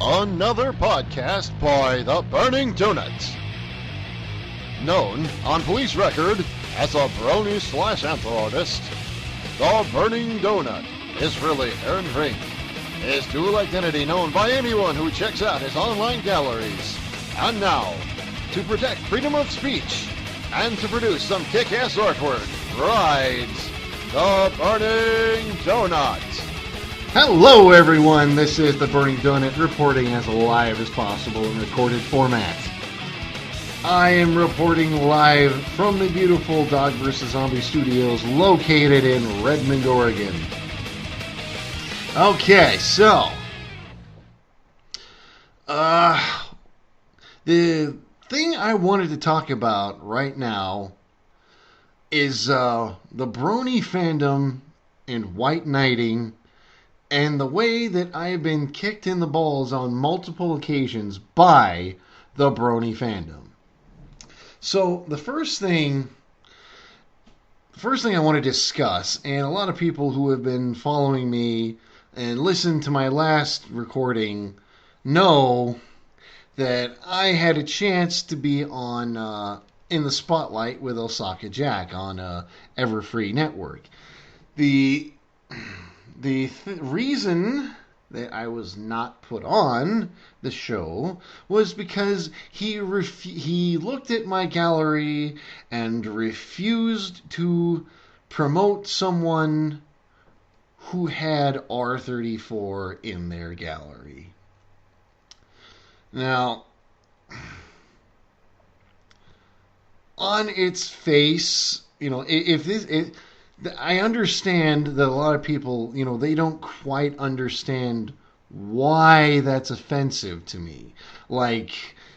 Another podcast by the Burning Donuts. Known on police record as a Bronies / anther artist, the Burning Donut is really Aaron Ring. His dual identity known by anyone who checks out his online galleries. And now, to protect freedom of speech and to produce some kick-ass artwork, rides the Burning Donut. Hello everyone, this is the Burning Donut reporting as live as possible in recorded format. I am reporting live from the beautiful Dog vs. Zombie Studios located in Redmond, Oregon. Okay, so the thing I wanted to talk about right now is the Brony fandom and white knighting, and the way that I have been kicked in the balls on multiple occasions by the Brony fandom. So the first thing I want to discuss, and a lot of people who have been following me and listened to my last recording know that I had a chance to be on in the spotlight with Osaka Jack on Everfree Network. The reason that I was not put on the show was because he looked at my gallery and refused to promote someone who had R34 in their gallery. Now, on its face, I understand that a lot of people, they don't quite understand why that's offensive to me. Like,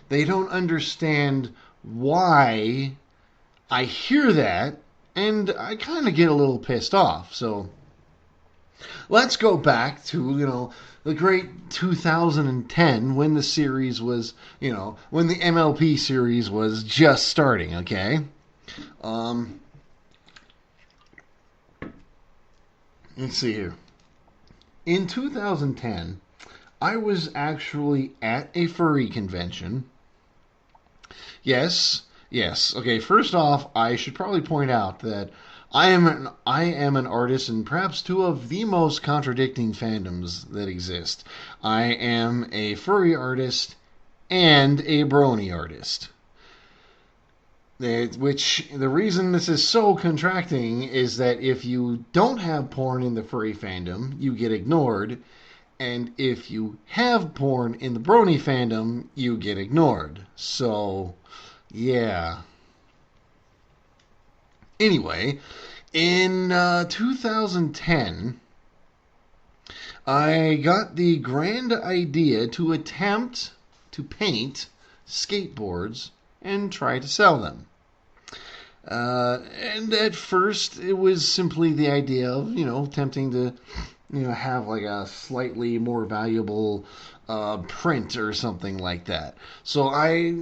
they don't understand why I hear that, and I kind of get a little pissed off. So, let's go back to, the great 2010 when the series was, when the MLP series was just starting, okay? Let's see here. In 2010, I was actually at a furry convention. Yes. Okay, first off, I should probably point out that I am an artist in perhaps two of the most contradicting fandoms that exist. I am a furry artist and a brony artist. Which, the reason this is so contracting is that if you don't have porn in the furry fandom, you get ignored. And if you have porn in the brony fandom, you get ignored. So, yeah. Anyway, in 2010, I got the grand idea to attempt to paint skateboards and try to sell them. And at first, it was simply the idea of, attempting to, have like a slightly more valuable print or something like that. So I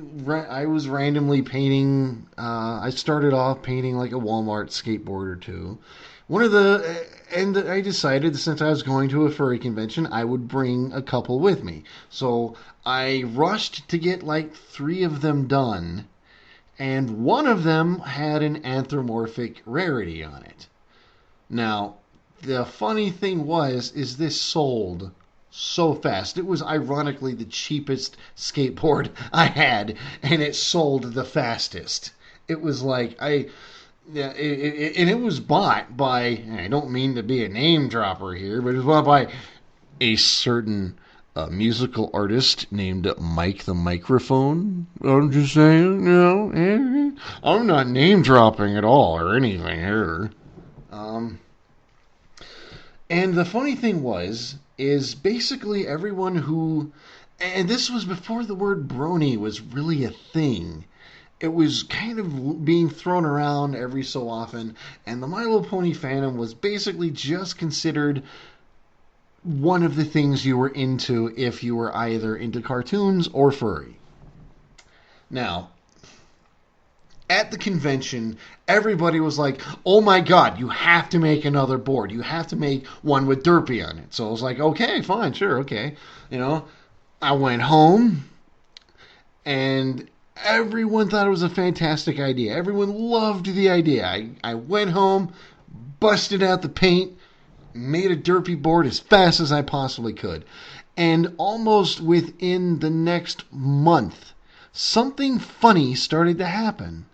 was randomly painting. I started off painting like a Walmart skateboard or two. And I decided, since I was going to a furry convention, I would bring a couple with me. So I rushed to get like 3 of them done, and one of them had an anthropomorphic rarity on it. Now, the funny thing is this sold so fast. It was ironically the cheapest skateboard I had, and it sold the fastest. It was like, and it was bought by, I don't mean to be a name dropper here, but it was bought by a certain musical artist named Mike the Microphone. I'm just saying, I'm not name dropping at all or anything here. And the funny thing is basically everyone who, and this was before the word brony was really a thing. It was kind of being thrown around every so often, and the My Little Pony fandom was basically just considered one of the things you were into if you were either into cartoons or furry. Now, at the convention, everybody was like, oh my god, you have to make another board. You have to make one with Derpy on it. So I was like, okay, fine, sure, okay. I went home, and everyone thought it was a fantastic idea. Everyone loved the idea. I went home, busted out the paint, made a derpy board as fast as I possibly could. And almost within the next month, something funny started to happen.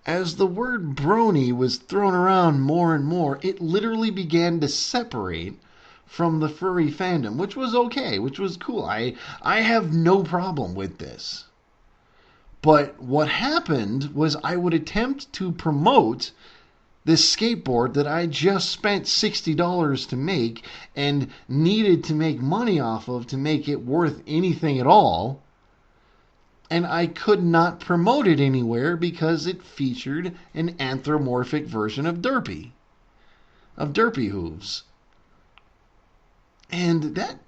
As the word brony was thrown around more and more, it literally began to separate from the furry fandom, which was okay, which was cool. I have no problem with this. But what happened was I would attempt to promote this skateboard that I just spent $60 to make and needed to make money off of to make it worth anything at all. And I could not promote it anywhere because it featured an anthropomorphic version of Derpy Hooves. And that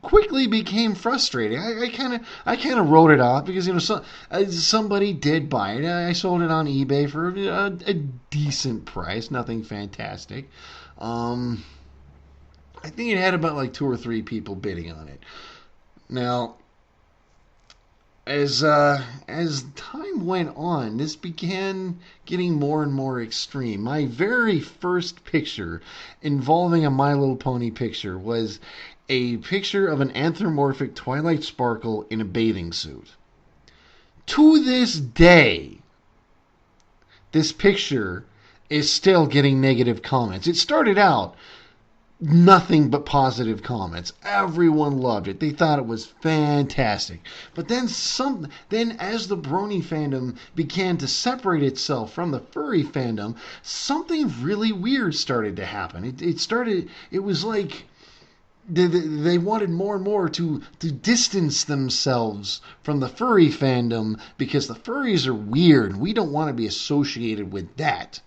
quickly became frustrating. I kind of wrote it off because somebody did buy it. I sold it on eBay for a decent price, nothing fantastic. I think it had about like 2 or 3 people bidding on it. Now, as time went on, this began getting more and more extreme. My very first picture involving a My Little Pony picture was a picture of an anthropomorphic Twilight Sparkle in a bathing suit. To this day, this picture is still getting negative comments. It started out nothing but positive comments. Everyone loved it. They thought it was fantastic. But then as the brony fandom began to separate itself from the furry fandom, something really weird started to happen. It was like they wanted more and more to distance themselves from the furry fandom because the furries are weird and we don't want to be associated with that.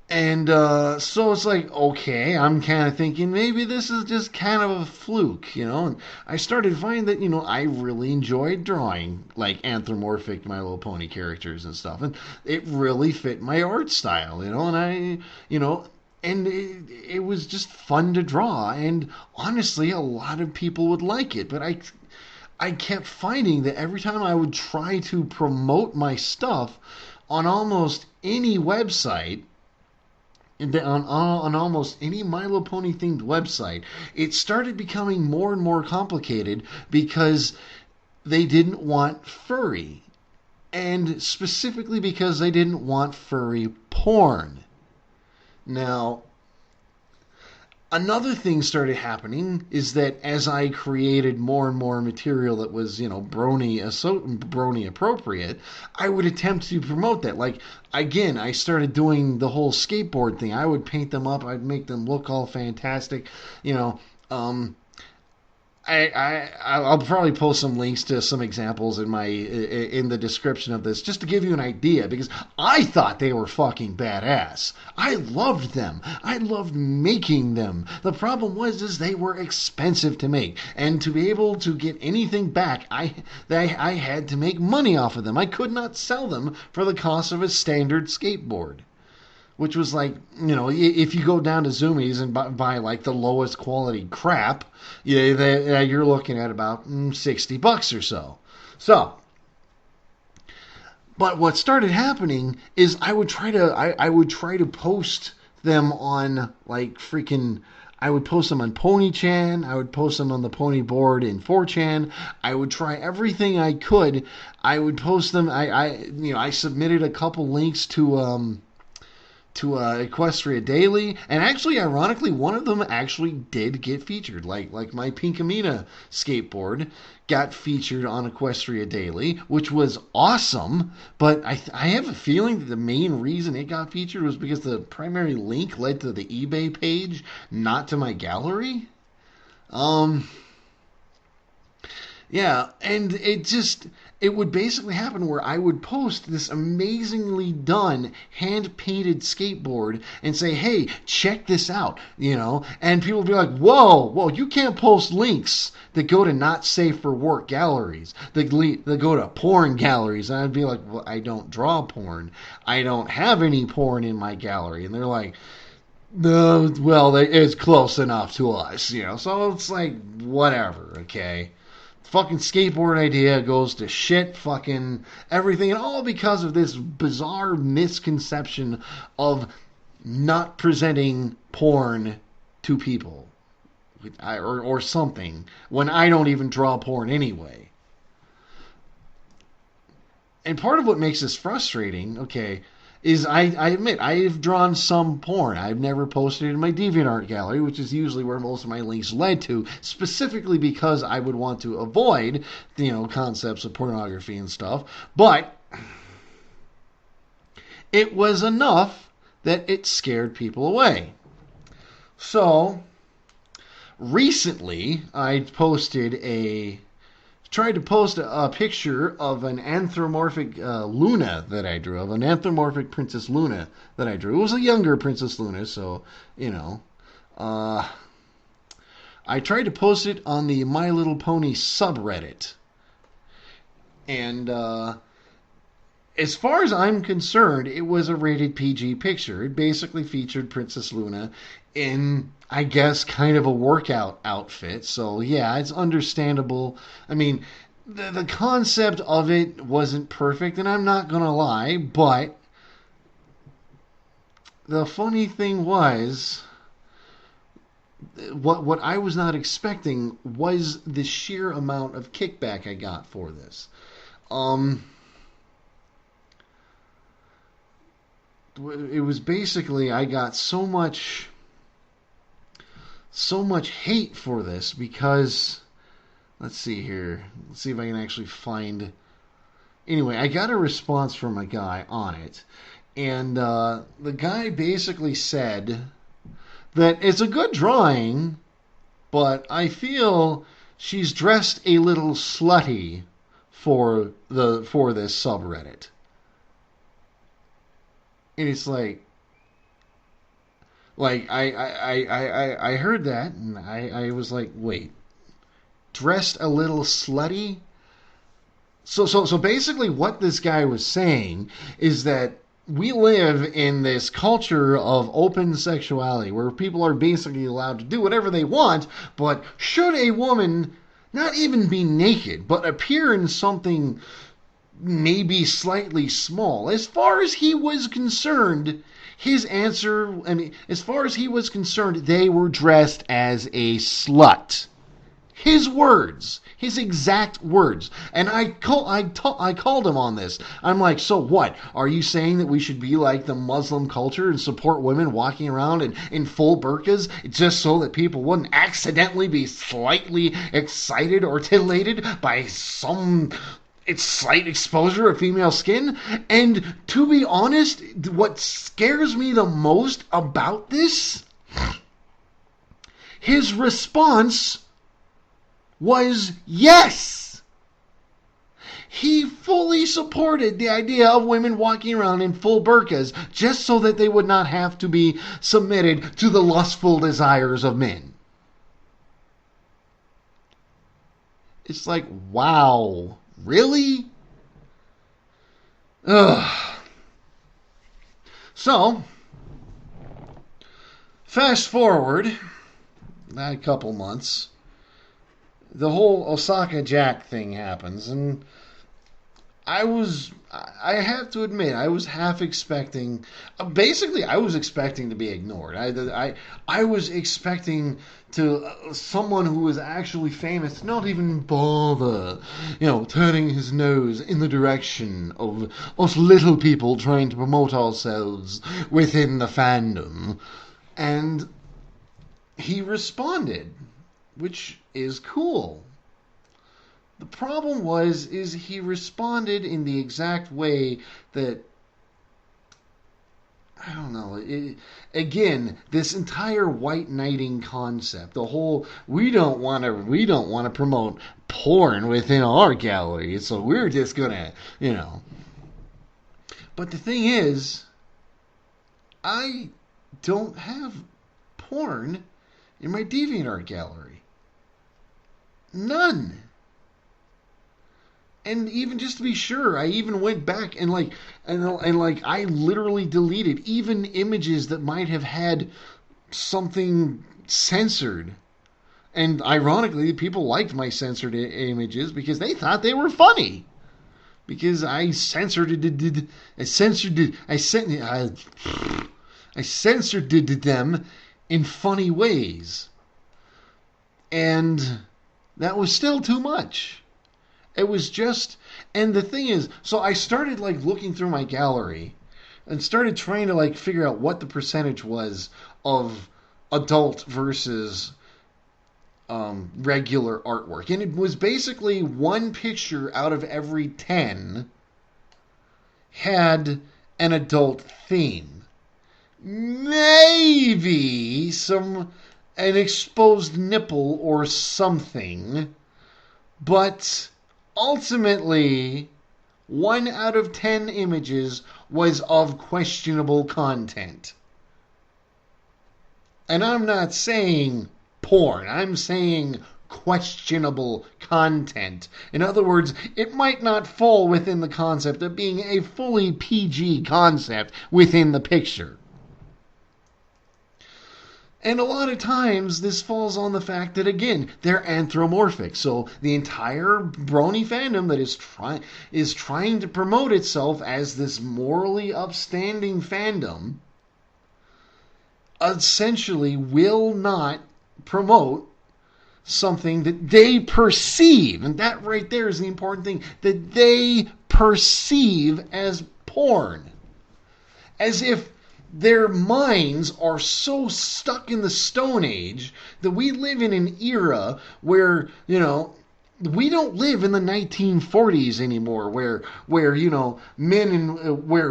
And so it's like, okay, I'm kind of thinking maybe this is just kind of a fluke, And I started finding that, I really enjoyed drawing like anthropomorphic My Little Pony characters and stuff. And it really fit my art style, and it was just fun to draw. And honestly, a lot of people would like it. But I kept finding that every time I would try to promote my stuff on almost any website, on almost any My Little Pony themed website, it started becoming more and more complicated because they didn't want furry. And specifically because they didn't want furry porn. Now, another thing started happening is that as I created more and more material that was, brony appropriate, I would attempt to promote that. Like, again, I started doing the whole skateboard thing. I would paint them up. I'd make them look all fantastic. I'll probably post some links to some examples in the description of this just to give you an idea, because I thought they were fucking badass. I loved them. I loved making them. The problem was they were expensive to make, and to be able to get anything back, I had to make money off of them. I could not sell them for the cost of a standard skateboard. Which was like, if you go down to Zoomies and buy like the lowest quality crap, you're looking at about $60 or so. So, but what started happening is I would try to post them on like freaking. I would post them on PonyChan. I would post them on the Pony board in 4chan. I would try everything I could. I would post them. I submitted a couple links to Equestria Daily, and actually, ironically, one of them actually did get featured. Like my Pinkamena skateboard got featured on Equestria Daily, which was awesome. But I have a feeling that the main reason it got featured was because the primary link led to the eBay page, not to my gallery. Yeah, and it would basically happen where I would post this amazingly done hand-painted skateboard and say, hey, check this out, and people would be like, whoa, you can't post links that go to not safe for work galleries, that go to porn galleries. And I'd be like, well, I don't draw porn. I don't have any porn in my gallery. And they're like, No, well, it's close enough to us, you know. So it's like whatever, okay. Fucking skateboard idea goes to shit, fucking everything, and all because of this bizarre misconception of not presenting porn to people, or something, when I don't even draw porn anyway. And part of what makes this frustrating, okay, is I admit I've drawn some porn. I've never posted it in my DeviantArt gallery, which is usually where most of my links led to, specifically because I would want to avoid, you know, concepts of pornography and stuff. But it was enough that it scared people away. So recently, I tried to post a picture of an anthropomorphic Luna that I drew, of an anthropomorphic Princess Luna that I drew. It was a younger Princess Luna, so, you know. I tried to post it on the My Little Pony subreddit. And as far as I'm concerned, it was a rated PG picture. It basically featured Princess Luna in, I guess, kind of a workout outfit. So, yeah, it's understandable. I mean, the concept of it wasn't perfect, and I'm not going to lie, but the funny thing was, what I was not expecting was the sheer amount of kickback I got for this. It was basically, I got so much hate for this because, let's see here, let's see if I can actually find. Anyway, I got a response from a guy on it, and the guy basically said that it's a good drawing, but I feel she's dressed a little slutty for this subreddit. And it's like I heard that, and I was like, wait, dressed a little slutty? So basically what this guy was saying is that we live in this culture of open sexuality where people are basically allowed to do whatever they want, but should a woman not even be naked, but appear in something maybe slightly small, as far as he was concerned, his answer, I mean, as far as he was concerned, they were dressed as a slut. His words, his exact words. And I called him on this. I'm like, so what? Are you saying that we should be like the Muslim culture and support women walking around in full burqas just so that people wouldn't accidentally be slightly excited or titillated by some it's slight exposure of female skin? And to be honest, what scares me the most about this, his response was yes. He fully supported the idea of women walking around in full burqas just so that they would not have to be submitted to the lustful desires of men. It's like, wow. Really? Ugh. So, fast forward a couple months, the whole Osaka Jack thing happens, and I have to admit, I was half expecting, basically, I was expecting to be ignored. I was expecting someone who was actually famous to not even bother, turning his nose in the direction of us little people trying to promote ourselves within the fandom. And he responded, which is cool. The problem is he responded in the exact way that, I don't know. Again, this entire white knighting concept, the whole we don't want to promote porn within our gallery, so we're just gonna, But the thing is, I don't have porn in my DeviantArt gallery. None. And even just to be sure, I even went back and I literally deleted even images that might have had something censored. And ironically, people liked my censored images because they thought they were funny. Because I censored it, I censored them in funny ways. And that was still too much. It was just, and the thing is, so I started like looking through my gallery and started trying to like figure out what the percentage was of adult versus regular artwork. And it was basically one picture out of every 10 had an adult theme. Maybe an exposed nipple or something, but ultimately 1 out of 10 images was of questionable content. And I'm not saying porn, I'm saying questionable content. In other words, it might not fall within the concept of being a fully PG concept within the picture. And a lot of times this falls on the fact that, again, they're anthropomorphic. So the entire brony fandom that is trying to promote itself as this morally upstanding fandom essentially will not promote something that they perceive, and that right there is the important thing, that they perceive as porn. As if their minds are so stuck in the Stone Age that we live in an era where, we don't live in the 1940s anymore, where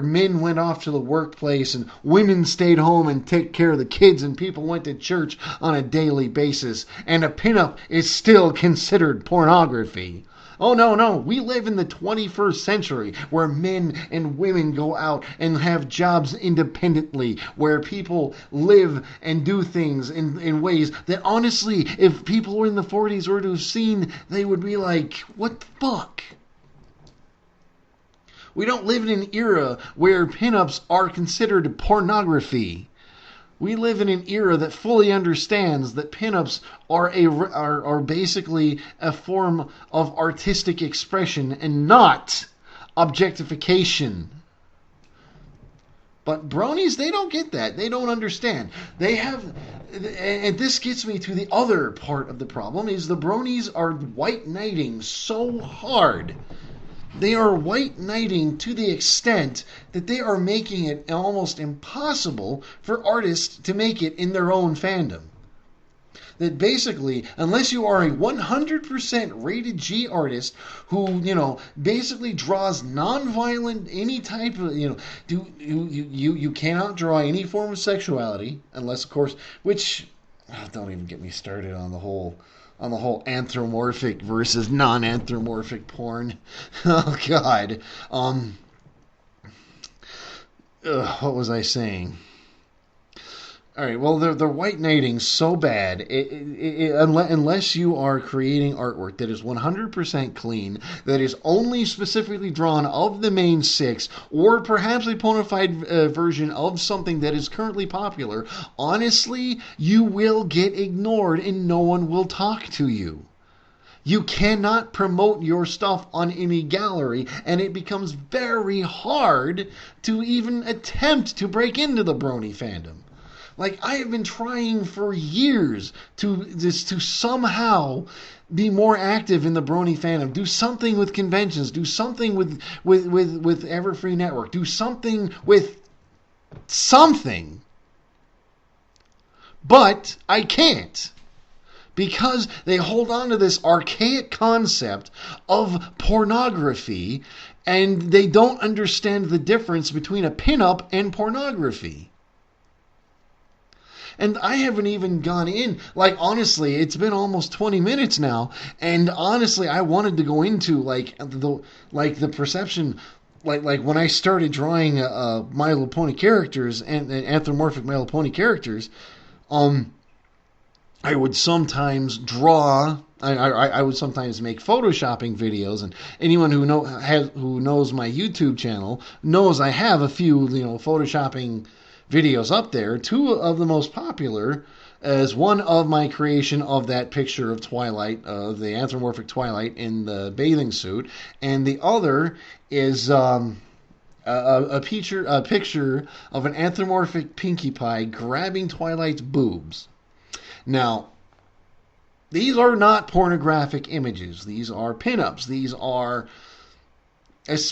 men went off to the workplace and women stayed home and took care of the kids and people went to church on a daily basis, and a pinup is still considered pornography. Oh, no. We live in the 21st century where men and women go out and have jobs independently, where people live and do things in ways that, honestly, if people were in the 40s were to have seen, they would be like, what the fuck? We don't live in an era where pinups are considered pornography. We live in an era that fully understands that pinups are basically a form of artistic expression and not objectification. But bronies, they don't get that. They don't understand. And this gets me to the other part of the problem, is the bronies are white knighting so hard. They are white knighting to the extent that they are making it almost impossible for artists to make it in their own fandom. That basically, unless you are a 100% rated G artist who, basically draws non-violent, any type of, you cannot draw any form of sexuality, unless, of course, which, don't even get me started on the whole anthropomorphic versus non-anthropomorphic porn. Oh God. What was I saying? All right. Well, they're white knighting so bad. Unless you are creating artwork that is 100% clean, that is only specifically drawn of the main 6, or perhaps a bona fide version of something that is currently popular, honestly, you will get ignored and no one will talk to you. You cannot promote your stuff on any gallery, and it becomes very hard to even attempt to break into the brony fandom. Like, I have been trying for years to somehow be more active in the brony fandom. Do something with conventions. Do something with Everfree Network. Do something with something. But I can't. Because they hold on to this archaic concept of pornography, and they don't understand the difference between a pinup and pornography. And I haven't even gone in. Like, honestly, it's been almost 20 minutes now. And honestly, I wanted to go into the perception. Like when I started drawing My Little Pony characters and anthropomorphic My Little Pony characters, I would sometimes draw. I would sometimes make photoshopping videos, and anyone who knows my YouTube channel knows I have a few photoshopping videos up there. Two of the most popular is one of my creation of that picture of Twilight, of the anthropomorphic Twilight in the bathing suit, and the other is a picture of an anthropomorphic Pinkie Pie grabbing Twilight's boobs. Now, these are not pornographic images. These are pinups. These are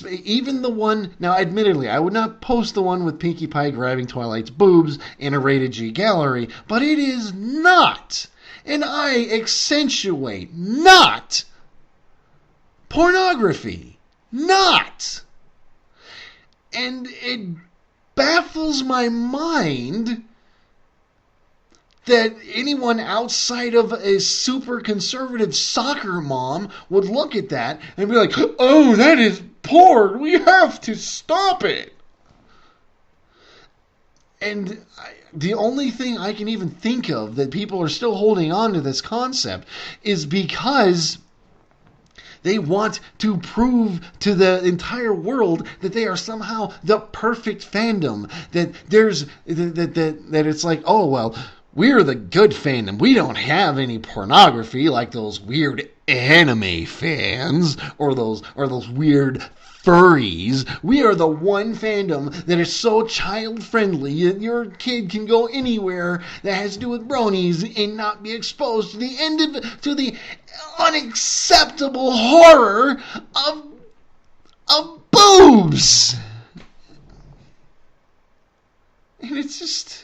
even the one. Now, admittedly, I would not post the one with Pinkie Pie grabbing Twilight's boobs in a rated G gallery, but it is not, and I accentuate, not pornography. Not. And it baffles my mind that anyone outside of a super conservative soccer mom would look at that and be like, oh, that is porn. We have to stop it. And the only thing I can even think of that people are still holding on to this concept is because they want to prove to the entire world that they are somehow the perfect fandom. That it's like, oh, well, we're the good fandom. We don't have any pornography like those weird anime fans or those weird furries. We are the one fandom that is so child-friendly that your kid can go anywhere that has to do with bronies and not be exposed to the unacceptable horror of boobs. And it's just...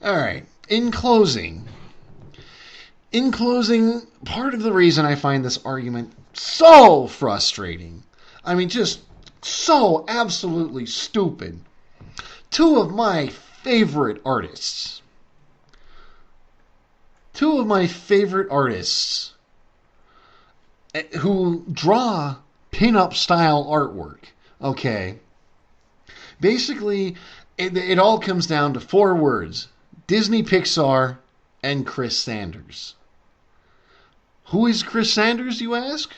Alright, in closing, part of the reason I find this argument so frustrating, I mean, just so absolutely stupid, two of my favorite artists who draw pin-up style artwork, okay, basically, it all comes down to four words: Disney, Pixar, and Chris Sanders. Who is Chris Sanders, you ask?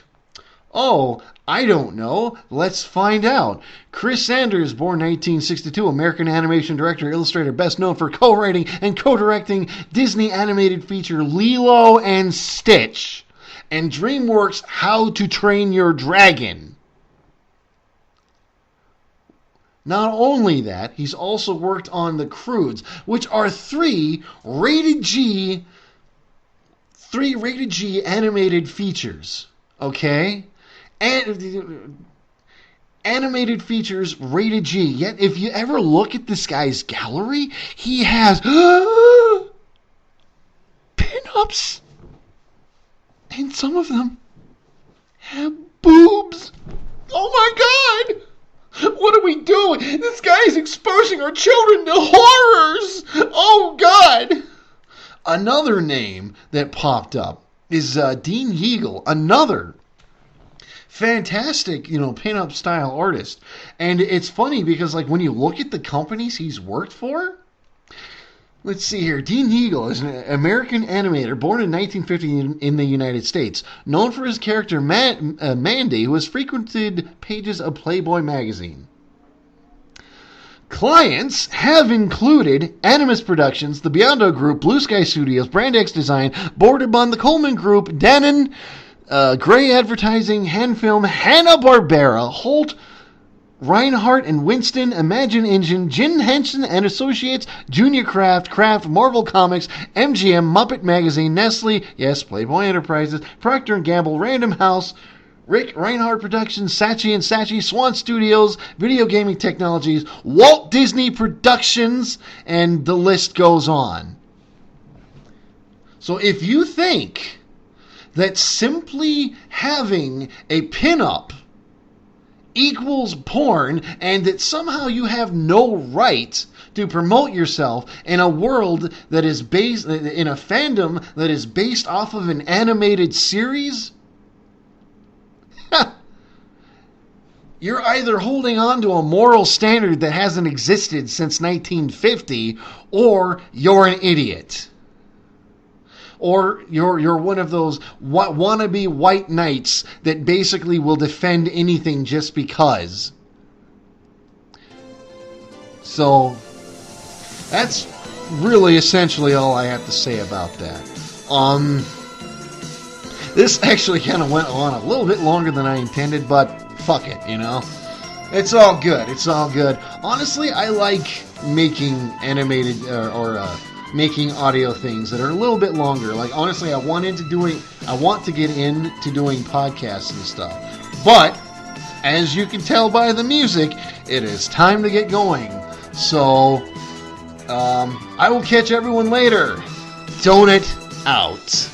Oh, I don't know. Let's find out. Chris Sanders, born 1962, American animation director, illustrator, best known for co-writing and co-directing Disney animated feature Lilo and Stitch and DreamWorks' How to Train Your Dragon. Not only that, he's also worked on The Croods, which are three rated G animated features. Okay? And animated features rated G. Yet if you ever look at this guy's gallery, he has pin-ups. And some of them have boobs. Oh my God! What are we doing? This guy is exposing our children to horrors! Oh, God! Another name that popped up is Dean Yeagle, another fantastic, pin-up style artist. And it's funny because, like, when you look at the companies he's worked for, let's see here. Dean Yeagle is an American animator born in 1950 in the United States, known for his character Mandy, who has frequented pages of Playboy magazine. Clients have included Animus Productions, the Biondo Group, Blue Sky Studios, Brand X Design, Borderbun, the Coleman Group, Dannon, Gray Advertising, Handfilm, Hanna-Barbera, Holt, Reinhardt and Winston, Imagine Engine, Jim Henson and Associates, Junior Kraft, Marvel Comics, MGM, Muppet Magazine, Nestle, yes, Playboy Enterprises, Procter & Gamble, Random House, Rick Reinhardt Productions, Saatchi & Saatchi, Swan Studios, Video Gaming Technologies, Walt Disney Productions, and the list goes on. So if you think that simply having a pin-up equals porn and that somehow you have no right to promote yourself in a world that is based in a fandom that is based off of an animated series, you're either holding on to a moral standard that hasn't existed since 1950, or you're an idiot. Or you're one of those wannabe white knights that basically will defend anything just because. So that's really essentially all I have to say about that. This actually kind of went on a little bit longer than I intended, but fuck it, you know? It's all good. It's all good. Honestly, I like making animated or making audio things that are a little bit longer. Like, honestly, I want to get into doing podcasts and stuff. But as you can tell by the music, it is time to get going. So I will catch everyone later. Donut out.